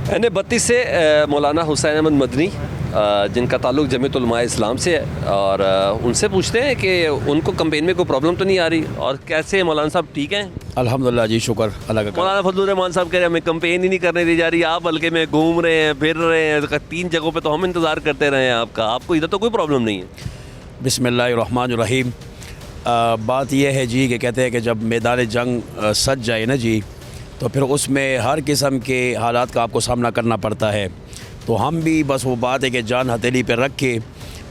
N32 से मौलाना हुसैन अहमद मदनी जिनका ताल्लुक़ जमीयत उलमा इस्लाम से है और उनसे पूछते हैं कि उनको कैंपेन में कोई प्रॉब्लम तो नहीं आ रही और कैसे मौलाना साहब ठीक हैं? अल्हम्दुलिल्लाह जी, शुक्र अल्लाह का। मौलाना फजलुर रहमान साहब कह रहे हैं हमें कैंपेन ही नहीं करने दी जा रही, आप हल्के में घूम रहे हैं, फिर रहे हैं, 3 जगहों पे तो हम इंतज़ार करते रहे हैं आपका, आपको इधर तो कोई प्रॉब्लम नहीं है। बिस्मिल्लाहिर्रहमानिर्रहीम। बात यह है जी कि कहते हैं कि जब मैदान जंग सज जाए ना जी, तो फिर उसमें हर किस्म के हालात का आपको सामना करना पड़ता है। तो हम भी बस वो बात है कि जान हथेली पे रख के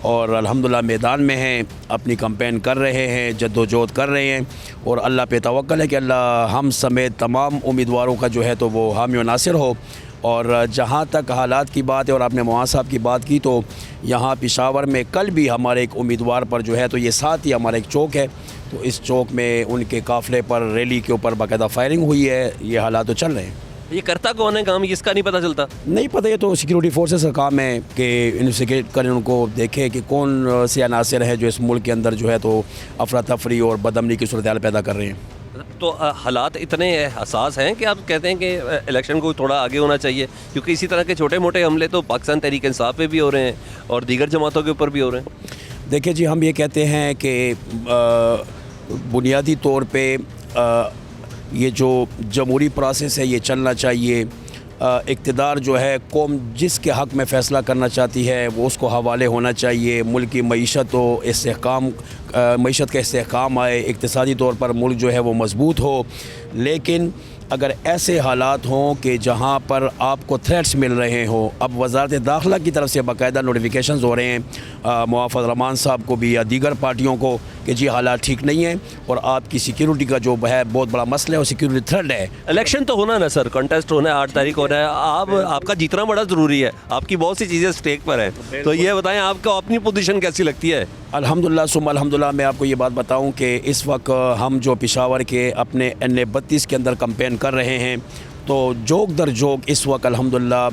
और अल्हम्दुलिल्लाह मैदान में हैं, अपनी कैंपेन कर रहे हैं, जद्दोजहद कर रहे हैं और अल्लाह पे तवक्कल है कि अल्लाह हम समेत तमाम उम्मीदवारों का जो है तो वो हामी व नासिर हो। और जहाँ तक हालात की बात है और आपने मवान साहब की बात की, तो यहाँ पेशावर में कल भी हमारे एक उम्मीदवार पर जो है तो ये साथ ही हमारा एक चौक है, तो इस चौक में उनके काफ़िले पर रैली के ऊपर बाकायदा फायरिंग हुई है। ये हालात तो चल रहे हैं। ये करता कौन है काम, इसका नहीं पता चलता? नहीं पता, ये तो सिक्योरिटी फोर्सेस का काम है कि इन्वेस्टिगेट करें, उनको देखें कि कौन से अनासर हैं जो इस मुल्क के अंदर जो है तो अफरा तफरी और बदअमनी की सूरत हाल पैदा कर रहे हैं। तो हालात इतने हसास हैं कि आप कहते हैं कि इलेक्शन को थोड़ा आगे होना चाहिए, क्योंकि इसी तरह के छोटे मोटे हमले तो पाकिस्तान तहरीक इंसाफ पे भी हो रहे हैं और दीगर जमातों के ऊपर भी हो रहे हैं। देखिए जी, हम ये कहते हैं कि बुनियादी तौर पे ये जो जमहूरी प्रोसेस है ये चलना चाहिए। इक़्तिदार जो है कौम जिसके हक़ में फ़ैसला करना चाहती है वो उसको हवाले होना चाहिए। मुल्क की मईशत व इस्तेहकाम, मईशत का इस्तेहकाम आए, इक़्तिसादी तौर पर मुल्क जो है वो मज़बूत हो। लेकिन अगर ऐसे हालात हों कि जहाँ पर आपको थ्रेट्स मिल रहे हों, अब वज़ारत दाखिला की तरफ से बाकायदा नोटिफिकेशंस हो रहे हैं मुआफ़ रहमान साहब को भी या दीगर पार्टियों को कि जी हालात ठीक नहीं हैं और आपकी सिक्योरिटी का जो है बहुत बड़ा मसला है और सिक्योरिटी थ्रेट है। इलेक्शन तो होना ना सर, कंटेस्ट होना है, 8 तारीख होना है, आपका जीतना बड़ा ज़रूरी है, आपकी बहुत सी चीज़ें स्टेक पर हैं, तो ये बताएं आपको अपनी पोजीशन कैसी लगती है? अल्हम्दुलिल्लाह सुम्मा अल्हम्दुलिल्लाह, मैं आपको ये बात बताऊं कि इस वक्त हम जो पेशावर के अपने N32 के अंदर कैंपेन कर रहे हैं, तो जोक दर जोक इस वक्त अल्हम्दुलिल्लाह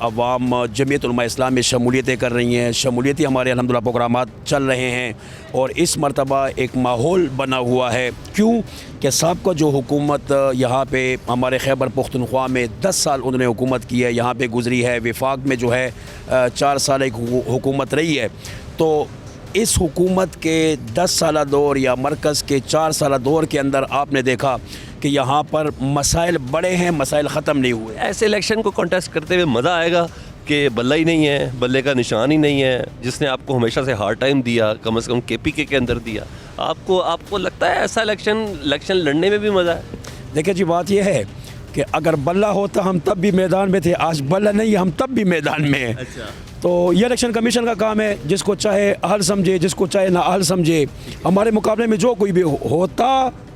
अवाम जमीयत उलमा इस्लाम में शमूलियतें कर रही हैं, शमूलियती हमारे अल्हम्दुलिल्लाह प्रोग्रामात चल रहे हैं और इस मरतबा एक माहौल बना हुआ है। क्यों कि सबका जो हुकूमत यहाँ पे हमारे खैबर पुख्तनख्वा में 10 साल उन्होंने हुकूमत की है, यहाँ पे गुजरी है, विफाक में जो है 4 साल एक हुकूमत रही है। तो इस हुकूमत के 10 साला दौर या मरकज़ के 4 साला दौर के अंदर आपने देखा कि यहाँ पर मसाइल बड़े हैं, मसाइल ख़त्म नहीं हुए। ऐसे इलेक्शन को कंटेस्ट करते हुए मज़ा आएगा कि बल्ला ही नहीं है, बल्ले का निशान ही नहीं है, जिसने आपको हमेशा से हार्ड टाइम दिया, कम से कम KPK के अंदर दिया, आपको लगता है ऐसा इलेक्शन लड़ने में भी मज़ा है? देखिए जी, बात यह है कि अगर बल्ला होता हम तब भी मैदान में थे, आज बल्ला नहीं है, हम तब भी मैदान में हैं। अच्छा। तो ये इलेक्शन कमीशन का काम है, जिसको चाहे अहल समझे, जिसको चाहे ना अहल समझे। हमारे मुकाबले में जो कोई भी होता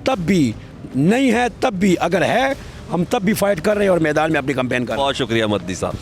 तब भी, नहीं है तब भी, अगर है हम तब भी फाइट कर रहे हैं और मैदान में अपनी कैंपेन कर रहे हैं। बहुत शुक्रिया मदनी साहब।